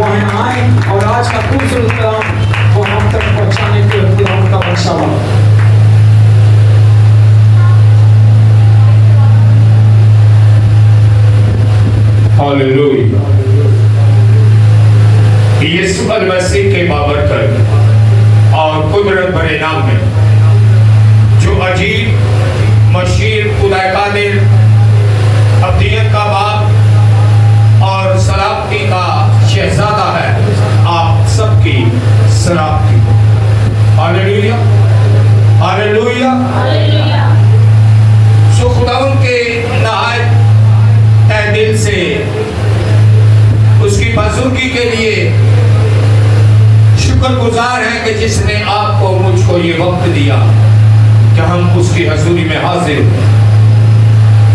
वहाँ आए और आज का खूबसूरत कलाम वो हम तक पहुँचाने के लिए खुदा उनका बख्शावा। हालेलुया। यीशु मसीह के बाबरकत और कुदरत भरे नाम में जो अजीब मशीर खुदा कादिर अब्दियत का बाप और सलामती का शहजादा है, आप सबकी सलामती। Hallelujah hallelujah. सो खुदावन के नहायत तहे दिल से उसकी बुजुर्गी के लिए शुक्रगुजार है कि जिसने आपको मुझको ये वक्त दिया कि हम उसकी हजूरी में हाजिर हो।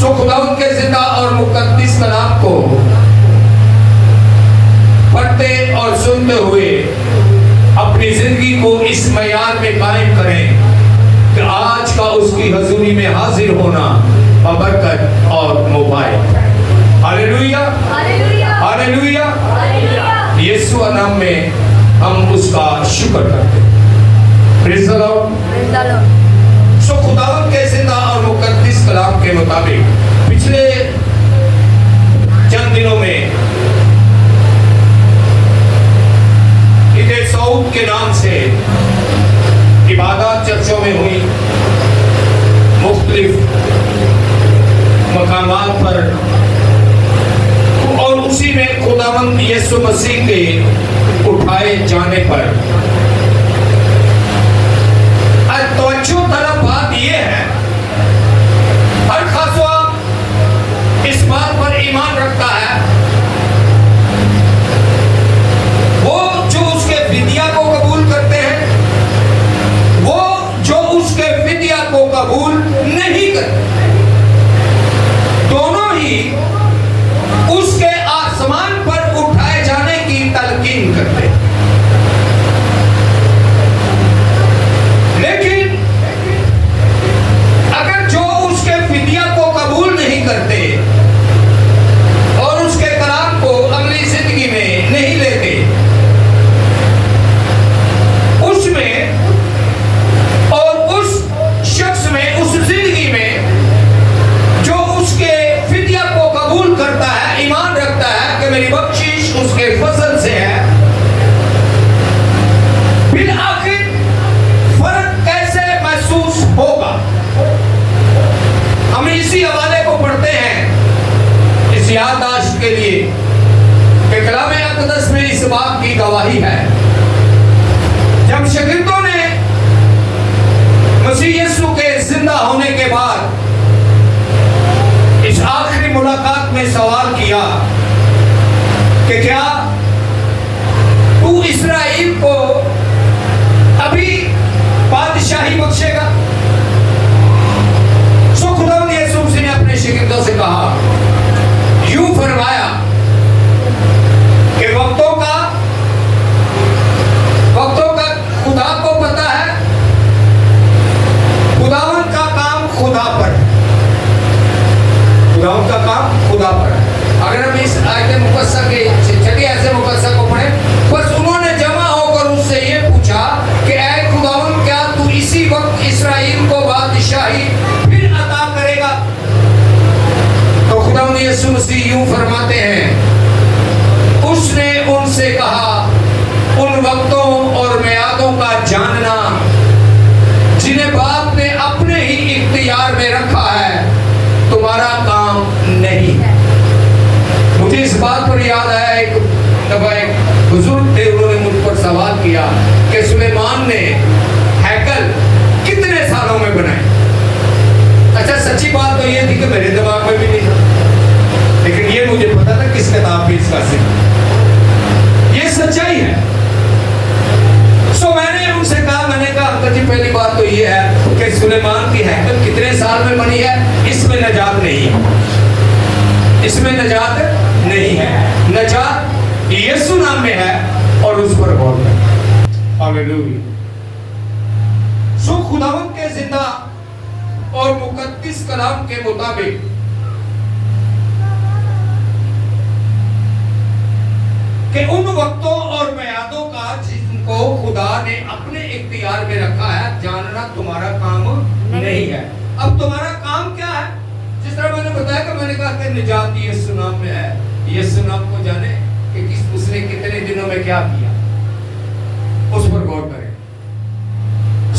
सो खुदावंद के जिंदा और मुकद्दस कलाम को पढ़ते और सुनते हुए अपनी जिंदगी को इस मयार में कायम करें कि आज का उसकी हजूरी में हाजिर होना बबरकत और मुबारक। Hallelujah hallelujah. यीशु के नाम में हम उसका शुक्र करते हैं। Praise the Lord. सो खुदावंद के जिंदा और मुकद्दस कलाम के मुताबिक पिछले चंद दिनों में इधर सऊद के नाम से इबादत चर्चों में हुई, मुख्तलिफ मकामात पर, और उसी में खुदावंद यीशु मसीह के उठाए जाने पर तवज्जो तरफ बात यह है, हर खासवा इस बात पर ईमान रखता है वो जो उसके फिदिया को कबूल करते हैं, वो जो उसके फिदिया को कबूल नहीं करते, दोनों ही उसके आसमान पर उठाए जाने की तलकीन करते हैं। लेकिन अगर जो उसके फिदिया को कबूल नहीं करते और उसके कलाम को अगली जिंदगी में नहीं लेते, उसमें और उस शख्स में, उस जिंदगी में जो उसके फिदिया को कबूल करता है, ईमान रखता है कि मेरी बख्शिश उसके फजल से है, फिर आखिर फर्क कैसे महसूस होगा। हम इसी हवाले को पढ़ते हैं इस याददाश्त के लिए कि कलाम अक़दस में इस बात की गवाही है, जब शागिर्दों ने मसीह यीशु के जिंदा होने के बाद इस आखिरी मुलाकात में सवाल किया कि क्या तू इस्राएल को अभी बादशाही बख्शेगा। सो खुदावंद यीशु मसीह ने अपने शागिर्दों से कहा, यूं फरमाया कि वक्तों का खुदा को पता है, खुदावंद का काम खुदा पर है, खुदावंद का काम खुदा पर है। अगर हम इस आयत मुकद्दसा के छठी आयत मुकद्दसा को पढ़ें, बस उन्होंने जमा होकर उससे ये पूछा कि ऐ खुदावंद, क्या तू इसी वक्त इस्राएल को बादशाही फिर अता करेगा। तो खुदावंद यीशु मसीह यूं फरमाते हैं, उसने उनसे कहा, उन वक्तों और मियादों का जानना जिन्हें बाप ने अपने ही इख्तियार में रखा है तुम्हारा काम नहीं है। मुझे इस बात पर याद आया, एक दफा एक बुजुर्ग थे, उन्होंने मुझ पर सवाल किया कि सुलेमान ने हैकल कितने सालों में बनाए। अच्छा, सच्ची बात तो ये थी कि मेरे दिमाग में भी नहीं था, लेकिन ये मुझे पता था किस किताब में इसका जिक्र, ये सच्चाई है। सो मैंने उनसे कहा, मैंने कहा अंकल जी, पहली बात तो ये है कि सुलेमान की हैकल कितने साल में बनी है, इसमें नजात नहीं है, इसमें नजात नहीं है, नजात यीशु नाम में है और उस पर गौर करें। हालेलुया। सो खुदावंद के जिंदा और मुकद्दस कलाम के मुताबिक कि कि उन वक्तों और मियादों का जिनको खुदा ने अपने इख्तियार में रखा है जानना तुम्हारा काम नहीं है। अब तुम्हारा काम क्या है? जिस तरह मैंने बताया कि मैंने कहा कि निजात यीशु नाम में है। यीशु नाम को जाने कि किस उसने कितने दिनों में क्या किया, उस पर गौर करें।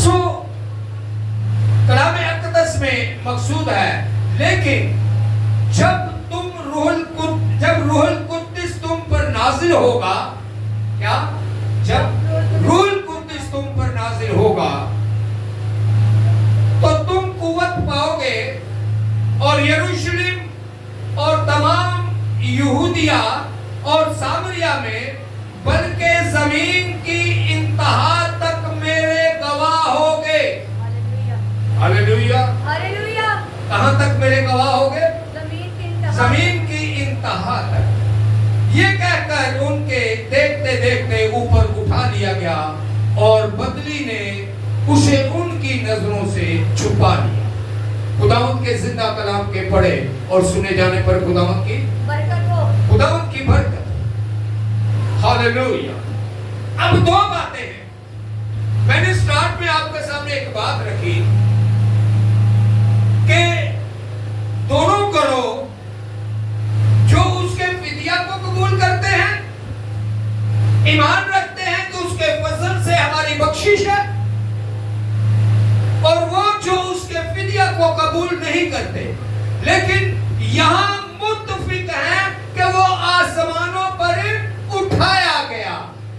सो कलाम अक़दस में मकसूद है, लेकिन जब रूहुल कुद्दुस तुम पर नाजिल होगा, क्या? जब रूहुल कुद्दुस तुम पर नाजिल होगा तो तुम कुव्वत पाओगे और यरूशलेम और तमाम यहूदिया और सामरिया में बल्कि जमीन की इंतहा तक मेरे गवाह होगे। Hallelujah, hallelujah. कहां तक मेरे गवाह होगे? जमीन की इंतहा तक। ये कहकर उनके देखते देखते ऊपर उठा लिया गया और बदली ने उसे उनकी नजरों से छुपा लिया। खुदावंद के जिंदा कलाम के पढ़े और सुने जाने पर खुदावंद की बरकत हो, खुदावंद की बरकत। हालेलुया। अब दो बातें हैं। मैंने स्टार्ट में आपके सामने एक बात रखी कि दोनों करो जो उसके फिदिया को कबूल करते हैं, ईमान रखते हैं कि उसके फजल से हमारी बख्शिश है, और वो जो उसके फिदिया को कबूल नहीं करते लेकिन यहां मुत्तफिक हैं कि वो आसमानों पर उठाया गया।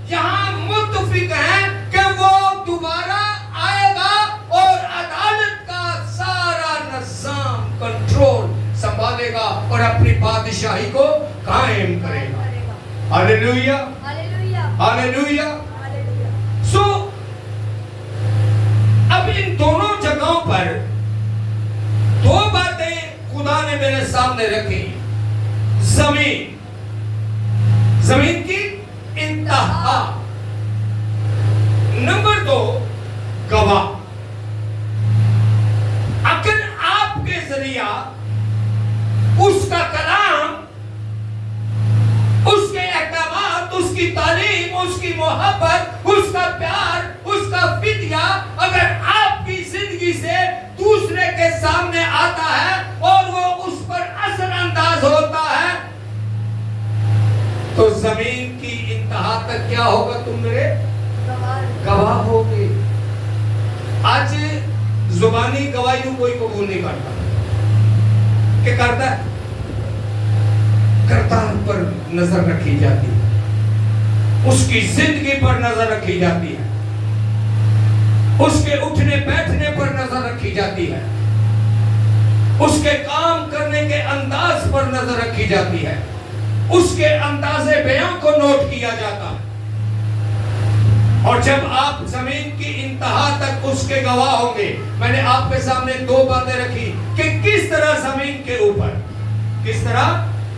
यहां मुत्तफिक हैं कि वो दोबारा आएगा और अदालत का सारा निजाम कंट्रोल संभालेगा और अपनी बादशाही को कायम करेगा। Hallelujah, hallelujah, hallelujah. सो अब इन दोनों जगहों पर दो बातें खुदा ने मेरे सामने रखी। जमीन की इंतहा। नंबर 2, गवाह। अगर आपके जरिया उसका कलाम, उसके अहकामात, उसकी तालीम, उसकी मोहब्बत, उसका प्यार, उसका फिदिया अगर आपकी जिंदगी से दूसरे के सामने आता है और वो उस पर असरअंदाज होता है, तो जमीन की इंतहा तक क्या होगा? तुम मेरे गवाह होगे। आज जुबानी गवाही को कोई कबूल नहीं करता। क्या करता है? करतार पर नजर रखी जाती है, उसकी जिंदगी पर नजर रखी जाती है, उसके उठने बैठने पर नजर रखी जाती है, उसके काम करने के अंदाज पर नजर रखी जाती है, उसके अंदाजे बयां को नोट किया जाता है। और जब आप जमीन की इंतहा तक उसके गवाह होंगे, मैंने आपके सामने दो बातें रखी कि किस तरह जमीन के ऊपर, किस तरह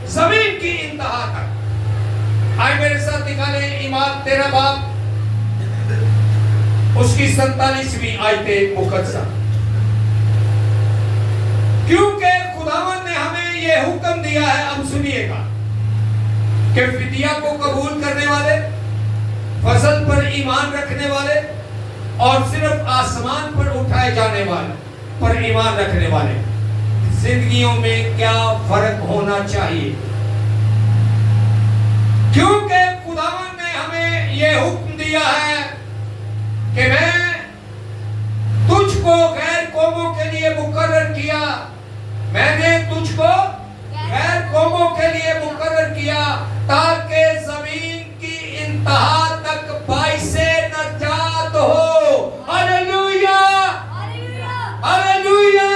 जमीन की इंतहा तक। आए मेरे साथ निकाले ईमान 13 बाब उसकी 47वीं आयते मुकद्दसा। क्योंकि खुदावंद ने हमें यह हुक्म दिया है, अब सुनिएगा, कि फिदिया को कबूल करने वाले, फजल पर ईमान रखने वाले और सिर्फ आसमान पर उठाए जाने वाले पर ईमान रखने वाले जिंदगियों में क्या फर्क होना चाहिए। क्योंकि खुदावंद ने हमें यह हुक्म दिया है कि मैं तुझको गैर कौमों के लिए मुकर्रर किया, मैंने तुझको गैर कौमों के लिए मुकर्रर किया ताकि जमीन की इंतहा तक बाइसे नजात हो। हालेलुया, हालेलुया,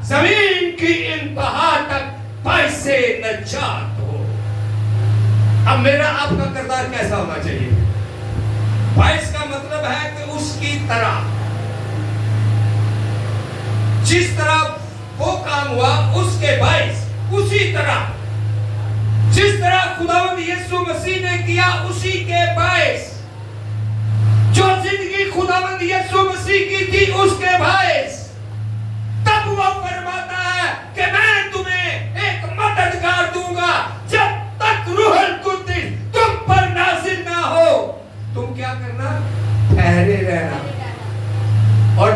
जमीन की इंतहा तक बाइसे नजात हो। अब मेरा आपका किरदार कैसा होना चाहिए? 22 का मतलब है कि उसकी तरह, जिस तरह वो काम हुआ उसके 22 उसी तरह, जिस तरह खुदावंद यीशु मसीह ने किया उसी के 22, जो जिंदगी खुदावंद यीशु मसीह की थी उसके 22। तब वो फरमाता है कि मैं तुम्हें एक मददगार दूंगा जब तक रूहुल कुद्दुस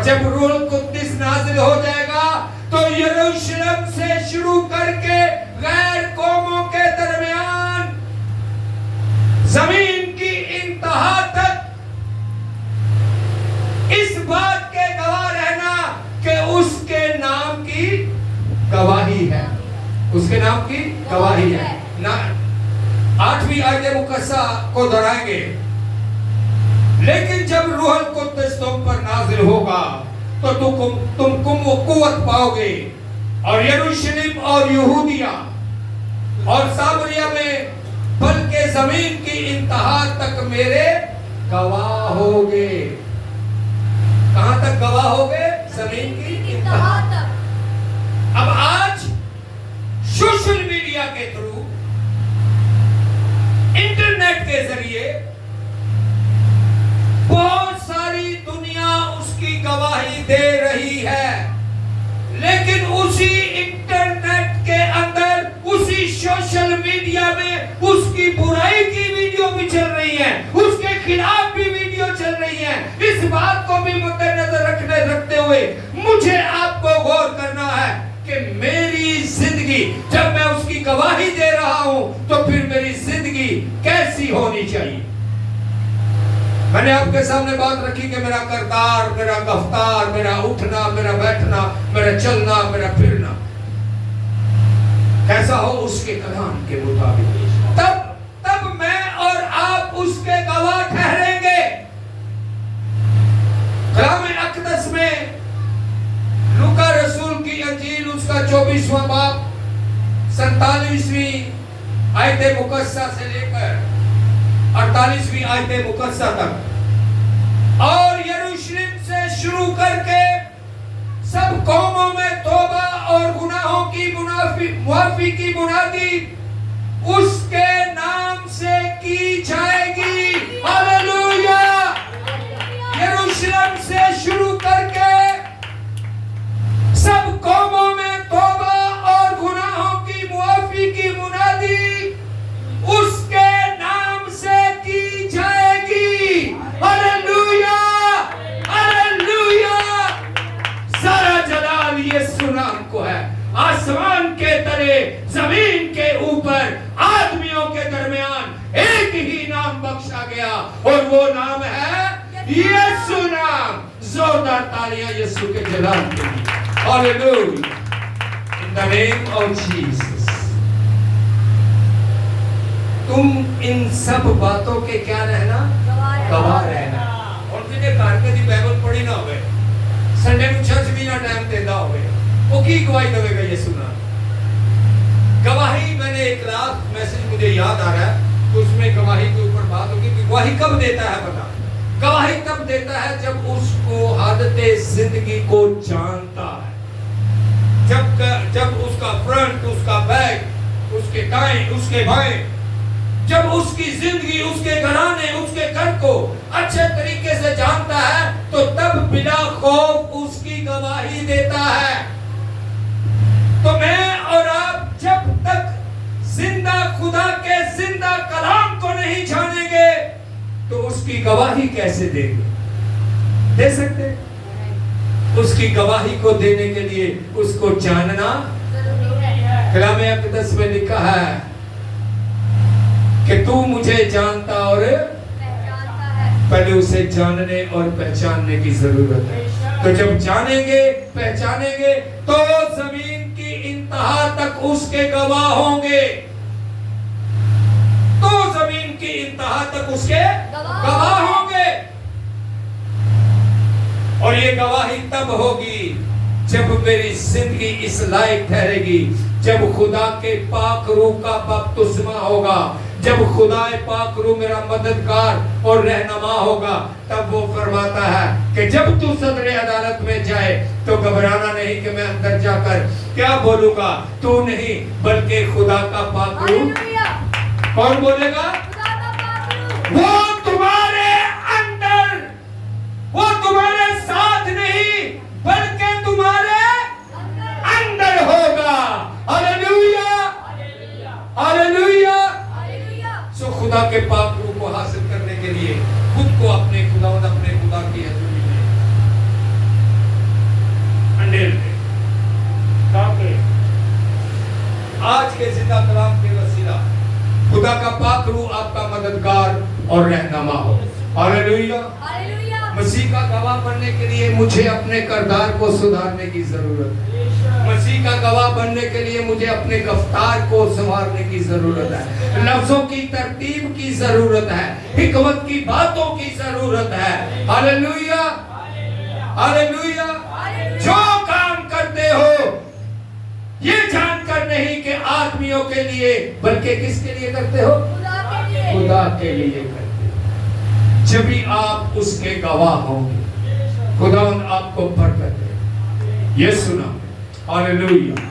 जब रूह कुद्दुस नाज़िल हो जाएगा तो यरूशलेम से शुरू करके गैर कौमों के दरमियान जमीन की इंतहा तक इस बात के गवाह रहना कि उसके नाम की गवाही है, उसके नाम की गवाही है ना। 8वीं आयत मुकद्दसा को दोहराएंगे, लेकिन जब रूह कुद्दुस तुम पर नाज़िल होगा तो तुम कुव्वत पाओगे और यरूशलेम और यहूदिया और सामरिया में बल्कि जमीन की इंतहा तक मेरे गवाह होगे। कहां तक गवाह होगे? जमीन की इंतहा तक। अब आज सोशल मीडिया के थ्रू, इंटरनेट के जरिए बहुत सारी दुनिया उसकी गवाही दे रही है, लेकिन उसी इंटरनेट के अंदर, उसी सोशल मीडिया में उसकी बुराई की वीडियो भी चल रही है, उसके खिलाफ भी वीडियो चल रही है। इस बात को भी मद्देनजर रखते हुए मुझे आपको गौर करना है कि मेरी जिंदगी, जब मैं उसकी गवाही दे रहा हूं तो फिर मेरी जिंदगी कैसी होनी चाहिए। मैंने आपके सामने बात रखी कि मेरा करतार, मेरा गफ्तार, मेरा उठना, मेरा बैठना, मेरा चलना, मेरा फिरना कैसा हो उसके कलाम के मुताबिक। तब मैं और आप उसके गवाह ठहरेंगे। कलाम अक़दस में लूका रसूल की अंजील उसका 24वां बाब 47वीं आयत मुकद्दसा से लेकर 48वीं आयत मुकद्दसा तक और यरूशलेम से शुरू करके सब कौमों में तौबा और गुनाहों की मुआफी की बुनियादी उसके नाम से की जाएगी। हालेलुया। यरूशलेम से शुरू करके सब कौमों में तौबा और गुनाहों की मुआफी की बुनियादी उसके नाम से की जाएगी। Hallelujah, hallelujah. सारा जलाल यीशु नाम को है। आसमान के तले, जमीन के ऊपर, आदमियों के दरमियान एक ही नाम बख्शा गया और वो नाम है यीशु नाम। जोरदार तालियां यीशु के जलाल के लिए। Hallelujah. In the name of Jesus. तुम इन सब बातों के क्या रहना? गवाह रहना। और जिन्हें कारके दी बाइबल पढ़ी ना होवे, संडे को चर्च भी ना टाइम देता होवे, वो की गवाही देगा यीशु नाम। गवाही, मैंने एक लास्ट मैसेज मुझे याद आ रहा है तो उसमें गवाही के ऊपर बात होगी कि गवाही कब देता है। बता, गवाही तब देता है जब उसको आदते जिंदगी को जानता है, जब उसका फ्रंट, उसका बैक, उसके दाएं, उसके बाएं, जब उसकी जिंदगी, उसके घराने, उसके घर को अच्छे तरीके से जानता है तो तब बिना खौफ उसकी गवाही देता है। तो मैं और आप जब तक जिंदा खुदा के जिंदा कलाम को नहीं जानेंगे तो उसकी गवाही कैसे देंगे? दे सकते? उसकी गवाही को देने के लिए उसको जानना। कलाम अक़दस में लिखा है कि तू मुझे जानता और पहले उसे जानने और पहचानने की जरूरत है। तो जब जानेंगे, पहचानेंगे तो जमीन की इंतहा तक उसके गवाह होंगे। तो जमीन की इंतहा तक उसके गवाह होंगे। और ये गवाही तब होगी जब मेरी जिंदगी इस लायक ठहरेगी, जब खुदा के पाक रूह का बपतिस्मा होगा, जब खुदा पाक रूह मेरा मददगार और रहनुमा होगा। तब वो फरमाता है कि जब तू सदर अदालत में जाए तो घबराना नहीं कि मैं अंदर जाकर क्या बोलूंगा। तू नहीं बल्कि खुदा का पाक रूह। कौन बोलेगा? वो तुम्हारे अंदर, वो तुम्हारे साथ नहीं बल्कि तुम्हारे अंदर होगा। Hallelujah, hallelujah. सो खुदा के पाक रूह को हासिल करने के लिए खुद को अपने खुदा की हजूरी में अंधेर में। ताकि आज के जिंदा कलाम के वसीला खुदा का पाक रूह आपका मददगार और रहनुमा हो। हालेलुया। मसीह का गवाह बनने के लिए मुझे अपने किरदार को सुधारने की जरूरत है। मसीह का गवाह बनने के लिए मुझे अपने गिरफ्तार को संवारने की जरूरत है। लफ्जों की तरतीब की जरूरत है। हिकमत की बातों की जरूरत है। Hallelujah, hallelujah. जो काम करते हो ये जानकर नहीं कि आदमियों के लिए बल्कि किसके लिए करते हो? खुदा के लिए करते हो। जब भी आप उसके गवाह होंगे खुदा आपको बरकत दे। ये सुना। हालेलुया।